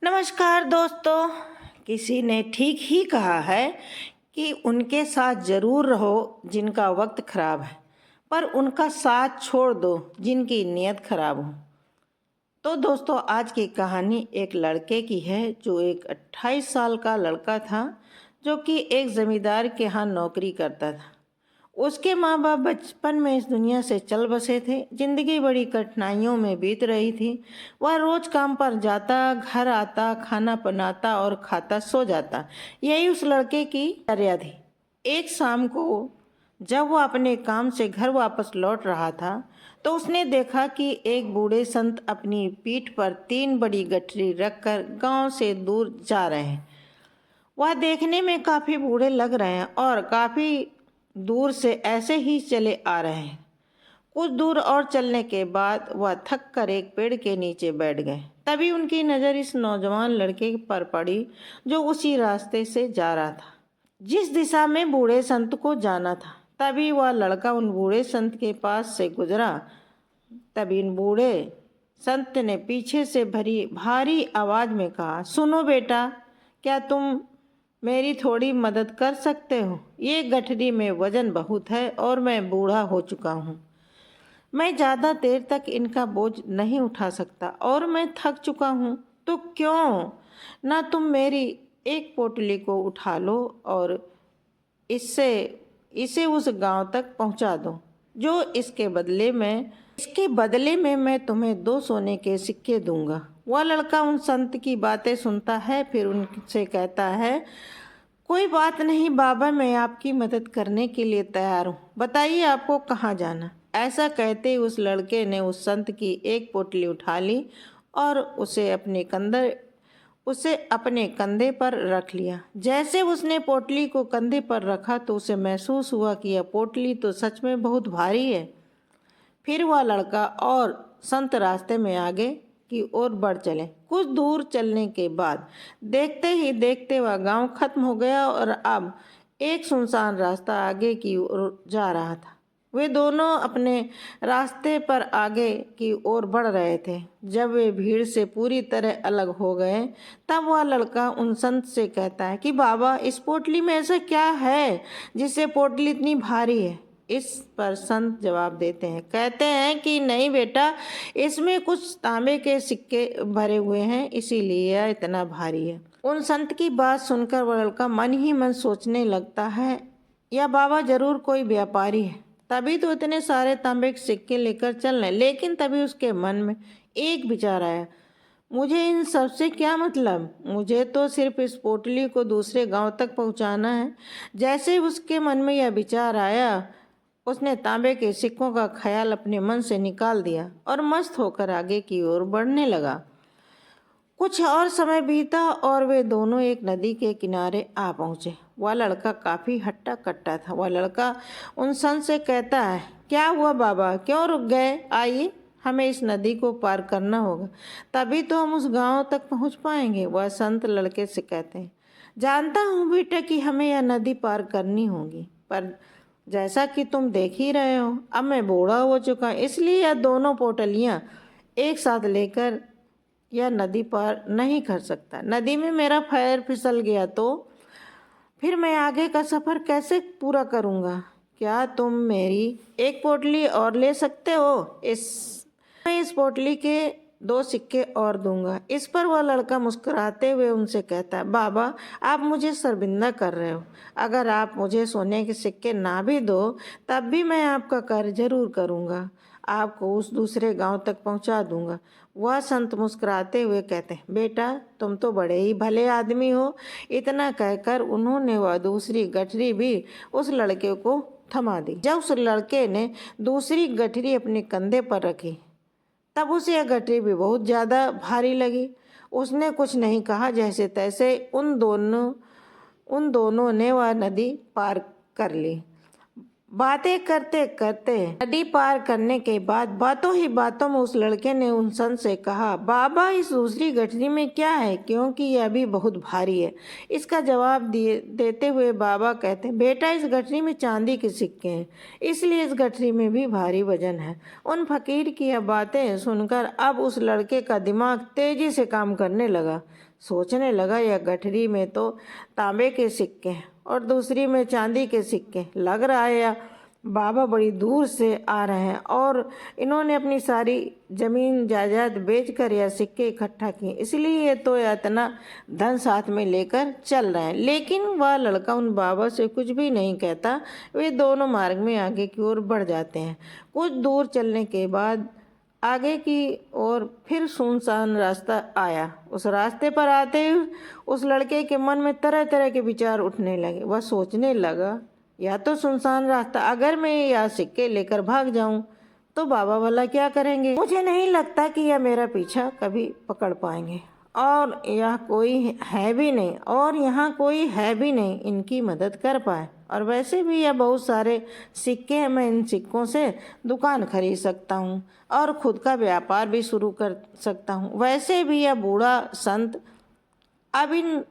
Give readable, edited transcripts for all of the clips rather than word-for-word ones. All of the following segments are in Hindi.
नमस्कार दोस्तों। किसी ने ठीक ही कहा है कि उनके साथ ज़रूर रहो जिनका वक्त ख़राब है, पर उनका साथ छोड़ दो जिनकी नीयत ख़राब हो। तो दोस्तों, आज की कहानी एक लड़के की है जो एक 28 साल का लड़का था, जो कि एक ज़मींदार के यहाँ नौकरी करता था। उसके माँ बाप बचपन में इस दुनिया से चल बसे थे। जिंदगी बड़ी कठिनाइयों में बीत रही थी। वह रोज काम पर जाता, घर आता, खाना बनाता और खाता, सो जाता। यही उस लड़के की चर्या थी। एक शाम को जब वह अपने काम से घर वापस लौट रहा था, तो उसने देखा कि एक बूढ़े संत अपनी पीठ पर 3 बड़ी गठरी रखकर गांव से दूर जा रहे हैं। वह देखने में काफी बूढ़े लग रहे हैं और काफी दूर से ऐसे ही चले आ रहे हैं। कुछ दूर और चलने के बाद वह थक कर एक पेड़ के नीचे बैठ गए। तभी उनकी नज़र इस नौजवान लड़के पर पड़ी जो उसी रास्ते से जा रहा था जिस दिशा में बूढ़े संत को जाना था। तभी वह लड़का उन बूढ़े संत के पास से गुजरा। तभी उन बूढ़े संत ने पीछे से भरी भारी आवाज में कहा, सुनो बेटा, क्या तुम मेरी थोड़ी मदद कर सकते हो? ये गठरी में वजन बहुत है और मैं बूढ़ा हो चुका हूँ। मैं ज़्यादा देर तक इनका बोझ नहीं उठा सकता और मैं थक चुका हूँ। तो क्यों ना तुम मेरी एक पोटली को उठा लो और इससे इसे उस गांव तक पहुंचा दो। जो इसके बदले में मैं तुम्हें 2 सोने के सिक्के दूंगा। वह लड़का उन संत की बातें सुनता है, फिर उनसे कहता है, कोई बात नहीं बाबा, मैं आपकी मदद करने के लिए तैयार हूँ। बताइए आपको कहाँ जाना। ऐसा कहते ही उस लड़के ने उस संत की एक पोटली उठा ली और उसे अपने कंधे पर रख लिया। जैसे उसने पोटली को कंधे पर रखा तो उसे महसूस हुआ कि यह पोटली तो सच में बहुत भारी है। फिर वह लड़का और संत रास्ते में आगे की ओर बढ़ चले। कुछ दूर चलने के बाद देखते ही देखते वह गांव खत्म हो गया और अब एक सुनसान रास्ता आगे की ओर जा रहा था। वे दोनों अपने रास्ते पर आगे की ओर बढ़ रहे थे। जब वे भीड़ से पूरी तरह अलग हो गए, तब वह लड़का उन संत से कहता है कि बाबा, इस पोटली में ऐसा क्या है जिससे पोटली इतनी भारी है? इस पर संत जवाब देते हैं, कहते हैं कि नहीं बेटा, इसमें कुछ तांबे के सिक्के भरे हुए हैं, इसीलिए यह इतना भारी है। उन संत की बात सुनकर वह लड़का मन ही मन सोचने लगता है, यह बाबा जरूर कोई व्यापारी है, तभी तो इतने सारे तांबे के सिक्के लेकर चल रहे। लेकिन तभी उसके मन में एक विचार आया, मुझे इन सब से क्या मतलब? मुझे तो सिर्फ इस पोटली को दूसरे गांव तक पहुंचाना है। जैसे ही उसके मन में यह विचार आया, उसने तांबे के सिक्कों का ख्याल अपने मन से निकाल दिया और मस्त होकर आगे की ओर बढ़ने लगा। कुछ और समय बीता और वे दोनों एक नदी के किनारे आ पहुंचे। वह लड़का काफी हट्टा कट्टा था। वह लड़का उन संत से कहता है, क्या हुआ बाबा, क्यों रुक गए? आइए, हमें इस नदी को पार करना होगा, तभी तो हम उस गांव तक पहुंच पाएंगे। वह संत लड़के से कहते हैं, जानता हूँ बेटा कि हमें यह नदी पार करनी होगी, पर जैसा कि तुम देख ही रहे हो, अब मैं बूढ़ा हो चुका, इसलिए यह दोनों पोटलियाँ एक साथ लेकर यह नदी पार नहीं कर सकता। नदी में मेरा पैर फिसल गया तो फिर मैं आगे का सफ़र कैसे पूरा करूँगा? क्या तुम मेरी एक पोटली और ले सकते हो? मैं इस पोटली के 2 सिक्के और दूंगा। इस पर वह लड़का मुस्कुराते हुए उनसे कहता है, बाबा, आप मुझे शर्मिंदा कर रहे हो। अगर आप मुझे सोने के सिक्के ना भी दो, तब भी मैं आपका कार्य जरूर करूँगा, आपको उस दूसरे गांव तक पहुंचा दूंगा। वह संत मुस्कुराते हुए कहते हैं, बेटा, तुम तो बड़े ही भले आदमी हो। इतना कहकर उन्होंने वह दूसरी गठरी भी उस लड़के को थमा दी। जब उस लड़के ने दूसरी गठरी अपने कंधे पर रखी, तब उसे यह गठरी भी बहुत ज़्यादा भारी लगी। उसने कुछ नहीं कहा, जैसे तैसे उन दोनों ने वह नदी पार कर ली। बातें करते करते नदी पार करने के बाद बातों ही बातों में उस लड़के ने उन संत से कहा, बाबा इस दूसरी गठरी में क्या है, क्योंकि यह अभी बहुत भारी है। इसका जवाब देते हुए बाबा कहते, बेटा इस गठरी में चांदी के सिक्के हैं, इसलिए इस गठरी में भी भारी वजन है। उन फकीर की यह बातें सुनकर अब उस लड़के का दिमाग तेजी से काम करने लगा। सोचने लगा, यह गठरी में तो तांबे के सिक्के हैं और दूसरी में चांदी के सिक्के। लग रहा है या बाबा बड़ी दूर से आ रहे हैं और इन्होंने अपनी सारी जमीन जायदाद बेचकर यह सिक्के इकट्ठा किए, इसलिए ये तो इतना धन साथ में लेकर चल रहे हैं। लेकिन वह लड़का उन बाबा से कुछ भी नहीं कहता। वे दोनों मार्ग में आगे की ओर बढ़ जाते हैं। कुछ दूर चलने के बाद आगे की ओर फिर सुनसान रास्ता आया। उस रास्ते पर आते ही उस लड़के के मन में तरह तरह के विचार उठने लगे। वह सोचने लगा, या तो सुनसान रास्ता, अगर मैं यह सिक्के लेकर भाग जाऊं तो बाबा वाला क्या करेंगे। मुझे नहीं लगता कि यह मेरा पीछा कभी पकड़ पाएंगे और यहाँ कोई है भी नहीं इनकी मदद कर पाए। और वैसे भी यह बहुत सारे सिक्के हैं, मैं इन सिक्कों से दुकान खरीद सकता हूँ और खुद का व्यापार भी शुरू कर सकता हूँ। वैसे भी यह बूढ़ा संत अब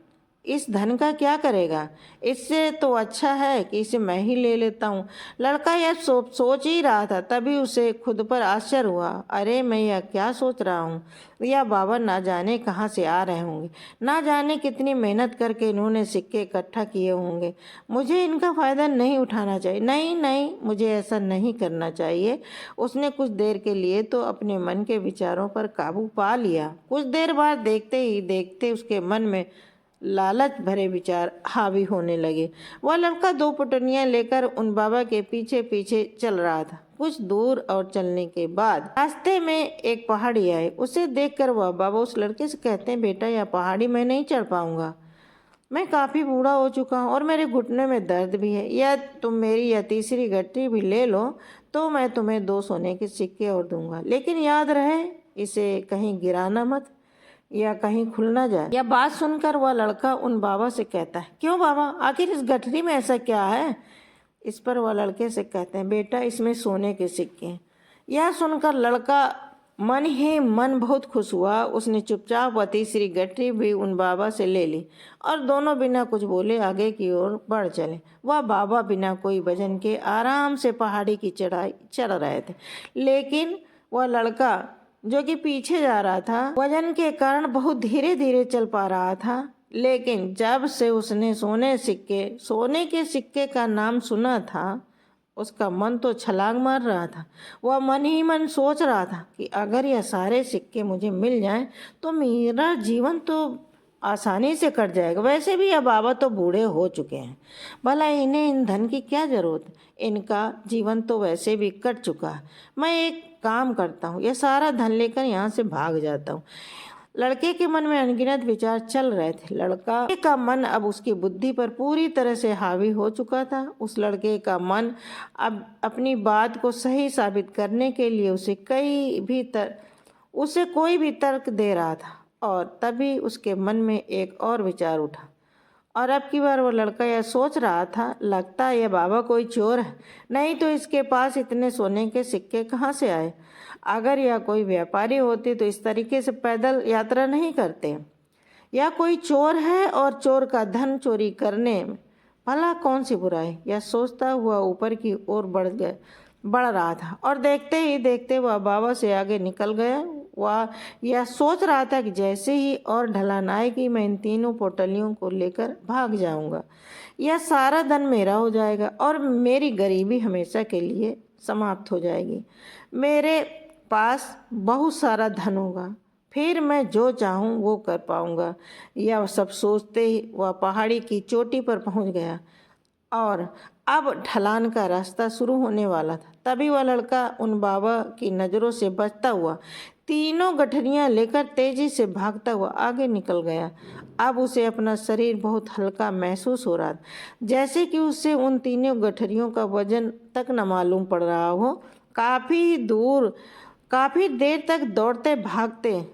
इस धन का क्या करेगा। इससे तो अच्छा है कि इसे मैं ही ले लेता हूँ। लड़का यह सोच ही रहा था, तभी उसे खुद पर आश्चर्य हुआ। अरे मैं यह क्या सोच रहा हूँ, यह बाबा ना जाने कहाँ से आ रहे होंगे, ना जाने कितनी मेहनत करके इन्होंने सिक्के इकट्ठा किए होंगे। मुझे इनका फ़ायदा नहीं उठाना चाहिए। नहीं, मुझे ऐसा नहीं करना चाहिए। उसने कुछ देर के लिए तो अपने मन के विचारों पर काबू पा लिया। कुछ देर बाद देखते ही देखते उसके मन में लालच भरे विचार हावी होने लगे। वह लड़का 2 पुटनियां लेकर उन बाबा के पीछे पीछे चल रहा था। कुछ दूर और चलने के बाद रास्ते में एक पहाड़ी आई। उसे देखकर वह बाबा उस लड़के से कहते हैं, बेटा यह पहाड़ी मैं नहीं चढ़ पाऊंगा, मैं काफ़ी बूढ़ा हो चुका हूँ और मेरे घुटने में दर्द भी है। या तुम मेरी यह तीसरी गठरी भी ले लो तो मैं तुम्हें 2 सोने के सिक्के और दूंगा, लेकिन याद रहे इसे कहीं गिराना मत या कहीं खुल ना जाए। यह बात सुनकर वह लड़का उन बाबा से कहता है, क्यों बाबा, आखिर इस गठरी में ऐसा क्या है। इस पर वह लड़के से कहते हैं, बेटा इसमें सोने के सिक्के हैं। यह सुनकर लड़का मन ही मन बहुत खुश हुआ। उसने चुपचाप वह तीसरी गठरी भी उन बाबा से ले ली और दोनों बिना कुछ बोले आगे की ओर बढ़ चले। वह बाबा बिना कोई वजन के आराम से पहाड़ी की चढ़ाई चढ़ रहे थे, लेकिन वह लड़का जो कि पीछे जा रहा था, वजन के कारण बहुत धीरे धीरे चल पा रहा था। लेकिन जब से उसने सोने के सिक्के का नाम सुना था, उसका मन तो छलांग मार रहा था। वह मन ही मन सोच रहा था कि अगर यह सारे सिक्के मुझे मिल जाएं तो मेरा जीवन तो आसानी से कट जाएगा। वैसे भी यह बाबा तो बूढ़े हो चुके हैं, भला इन्हें इन धन की क्या जरूरत, इनका जीवन तो वैसे भी कट चुका है। मैं एक काम करता हूँ, यह सारा धन लेकर यहाँ से भाग जाता हूँ। लड़के के मन में अनगिनत विचार चल रहे थे। लड़का का मन अब उसकी बुद्धि पर पूरी तरह से हावी हो चुका था। उस लड़के का मन अब अपनी बात को सही साबित करने के लिए उसे कोई भी तर्क दे रहा था। और तभी उसके मन में एक और विचार उठा और अब की बार वो लड़का यह सोच रहा था, लगता है यह बाबा कोई चोर है, नहीं तो इसके पास इतने सोने के सिक्के कहाँ से आए। अगर यह कोई व्यापारी होते तो इस तरीके से पैदल यात्रा नहीं करते। यह कोई चोर है और चोर का धन चोरी करने में भला कौन सी बुराई। यह सोचता हुआ ऊपर की ओर बढ़ रहा था और देखते ही देखते वह बाबा से आगे निकल गया। वह यह सोच रहा था कि जैसे ही और ढलान आएगी मैं इन तीनों पोटलियों को लेकर भाग जाऊंगा, यह सारा धन मेरा हो जाएगा और मेरी गरीबी हमेशा के लिए समाप्त हो जाएगी। मेरे पास बहुत सारा धन होगा, फिर मैं जो चाहूँ वो कर पाऊँगा। यह सब सोचते ही वह पहाड़ी की चोटी पर पहुँच गया और अब ढलान का रास्ता शुरू होने वाला था। तभी वह लड़का उन बाबा की नज़रों से बचता हुआ तीनों गठरियाँ लेकर तेजी से भागता हुआ आगे निकल गया। अब उसे अपना शरीर बहुत हल्का महसूस हो रहा था, जैसे कि उसे उन तीनों गठरियों का वजन तक न मालूम पड़ रहा हो। काफ़ी देर तक दौड़ते भागते,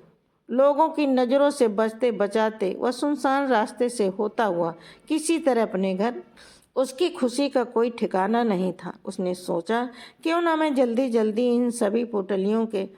लोगों की नज़रों से बचते बचाते वह सुनसान रास्ते से होता हुआ किसी तरह अपने घर उसकी खुशी का कोई ठिकाना नहीं था। उसने सोचा, क्यों ना मैं जल्दी जल्दी इन सभी पोटलियों के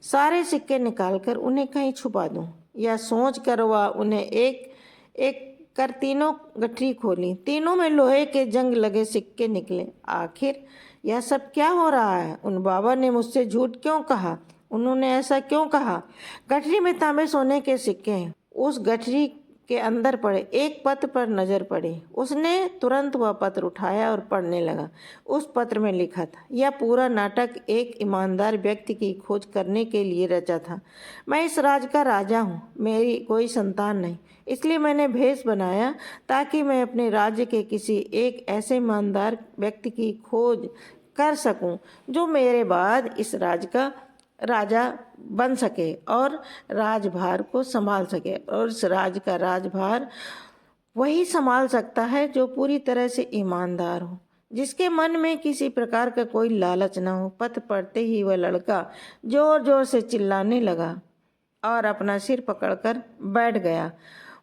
सारे सिक्के निकालकर उन्हें कहीं छुपा दूं। यह सोच कर वह उन्हें एक एक कर तीनों गठरी खोली। तीनों में लोहे के जंग लगे सिक्के निकले। आखिर यह सब क्या हो रहा है? उन बाबा ने मुझसे झूठ क्यों कहा? उन्होंने ऐसा क्यों कहा? गठरी में तांबे सोने के सिक्के हैं। उस गठरी के अंदर पड़े एक पत्र पर नजर पड़ी। उसने तुरंत वह पत्र उठाया और पढ़ने लगा। उस पत्र में लिखा था, यह पूरा नाटक एक ईमानदार व्यक्ति की खोज करने के लिए रचा था। मैं इस राज का राजा हूँ, मेरी कोई संतान नहीं, इसलिए मैंने भेष बनाया ताकि मैं अपने राज्य के किसी एक ऐसे ईमानदार व्यक्ति की खोज कर सकूं जो मेरे बाद इस राज का राजा बन सके और राजभार को संभाल सके। और इस राज का राजभार वही संभाल सकता है जो पूरी तरह से ईमानदार हो, जिसके मन में किसी प्रकार का कोई लालच न हो। पत्र पढ़ते ही वह लड़का जोर जोर से चिल्लाने लगा और अपना सिर पकड़कर बैठ गया।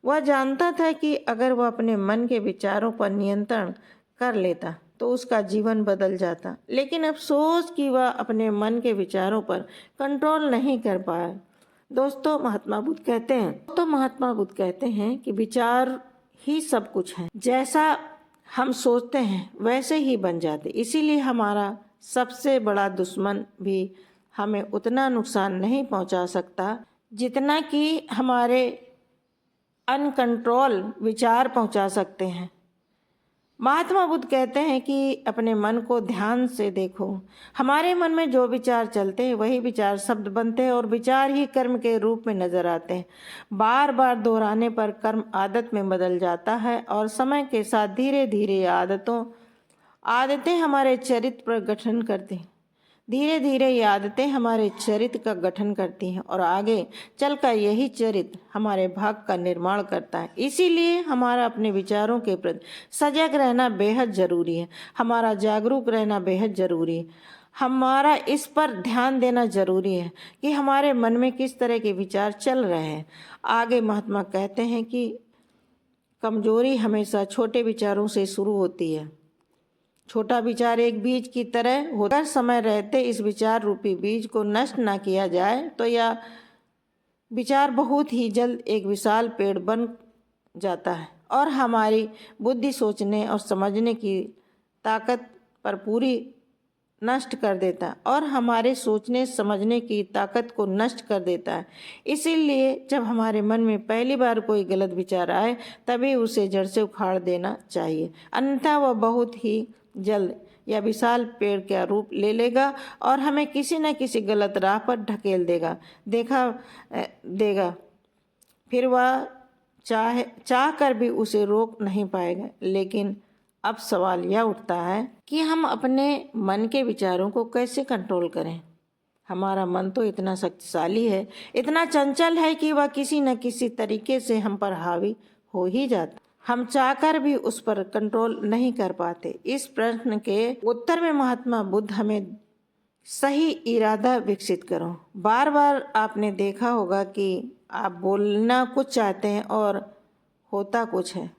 वह जानता था कि अगर वह अपने मन के विचारों पर नियंत्रण कर लेता तो उसका जीवन बदल जाता, लेकिन अफसोस कि वह अपने मन के विचारों पर कंट्रोल नहीं कर पाया। महात्मा बुद्ध कहते हैं कि विचार ही सब कुछ है। जैसा हम सोचते हैं वैसे ही बन जाते। इसीलिए हमारा सबसे बड़ा दुश्मन भी हमें उतना नुकसान नहीं पहुंचा सकता जितना कि हमारे अनकंट्रोल विचार पहुंचा सकते हैं। महात्मा बुद्ध कहते हैं कि अपने मन को ध्यान से देखो। हमारे मन में जो विचार चलते हैं वही विचार शब्द बनते हैं और विचार ही कर्म के रूप में नजर आते हैं। बार बार दोहराने पर कर्म आदत में बदल जाता है और समय के साथ धीरे धीरे आदतें हमारे चरित्र पर गठन करती हैं। धीरे धीरे ये आदतें हमारे चरित्र का गठन करती हैं और आगे चलकर यही चरित्र हमारे भाग्य का निर्माण करता है। इसीलिए हमारा अपने विचारों के प्रति सजग रहना बेहद ज़रूरी है। हमारा जागरूक रहना बेहद ज़रूरी है। हमारा इस पर ध्यान देना ज़रूरी है कि हमारे मन में किस तरह के विचार चल रहे हैं। आगे महात्मा कहते हैं कि कमजोरी हमेशा छोटे विचारों से शुरू होती है। छोटा विचार एक बीज की तरह होता है। समय रहते इस विचार रूपी बीज को नष्ट ना किया जाए तो यह विचार बहुत ही जल्द एक विशाल पेड़ बन जाता है और हमारी बुद्धि सोचने और समझने की ताकत पर पूरी नष्ट कर देता है और हमारे सोचने समझने की ताकत को नष्ट कर देता है। इसीलिए जब हमारे मन में पहली बार कोई गलत विचार आए तभी उसे जड़ से उखाड़ देना चाहिए, अन्यथा वह बहुत ही जल्द या विशाल पेड़ का रूप ले लेगा और हमें किसी न किसी गलत राह पर ढकेल देगा। फिर वह चाह कर भी उसे रोक नहीं पाएगा। लेकिन अब सवाल यह उठता है कि हम अपने मन के विचारों को कैसे कंट्रोल करें। हमारा मन तो इतना शक्तिशाली है, इतना चंचल है कि वह किसी न किसी तरीके से हम पर हावी हो ही जाता। हम चाहकर भी उस पर कंट्रोल नहीं कर पाते। इस प्रश्न के उत्तर में महात्मा बुद्ध हमें सही इरादा विकसित करो। बार बार आपने देखा होगा कि आप बोलना कुछ चाहते हैं और होता कुछ है,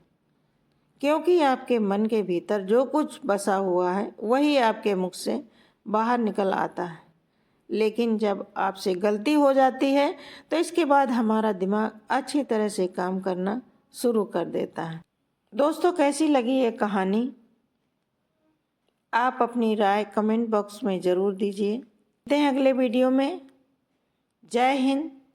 क्योंकि आपके मन के भीतर जो कुछ बसा हुआ है वही आपके मुख से बाहर निकल आता है। लेकिन जब आपसे गलती हो जाती है तो इसके बाद हमारा दिमाग अच्छी तरह से काम करना शुरू कर देता है। दोस्तों, कैसी लगी ये कहानी? आप अपनी राय कमेंट बॉक्स में ज़रूर दीजिए। मिलते हैं अगले वीडियो में। जय हिंद,